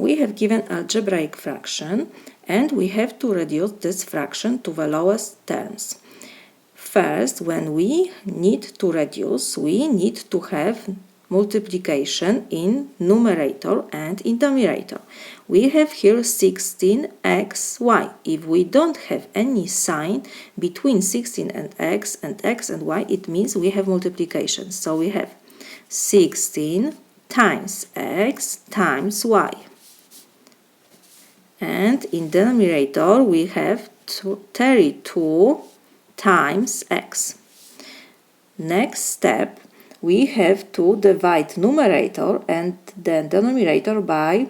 We have given algebraic fraction and we have to reduce this fraction to the lowest terms. First, when we need to reduce, we need to have multiplication in numerator and in denominator. We have here 16xy. If we don't have any sign between 16 and x and y, it means we have multiplication. So we have 16 times x times y. And in denominator we have 32 times x. Next step, we have to divide numerator and the denominator by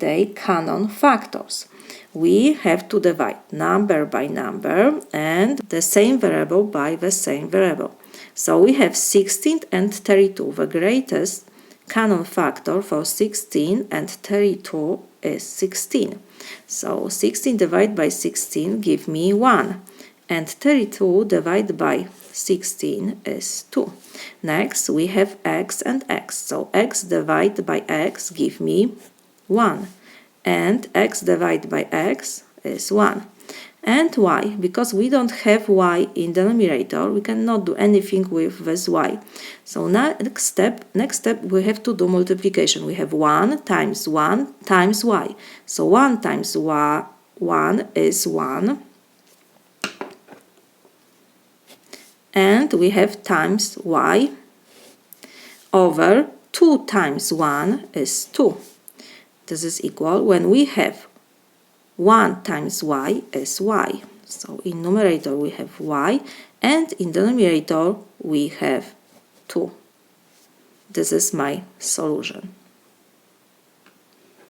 their common factors. We have to divide number by number and the same variable by the same variable. So we have 16 and 32. The greatest common factor for 16 and 32 is 16. So 16 divided by 16 give me 1. And 32 divided by 16 is 2. Next, we have x and x. So x divided by x give me 1. And x divided by x is 1. And y, because we don't have y in the numerator, we cannot do anything with this y. So next step we have to do multiplication. We have 1 times y. So 1 times 1 is 1. And we have times y over 2 times 1 is 2. This is equal when we have 1 times y is y. So in numerator we have y and in denominator we have 2. This is my solution.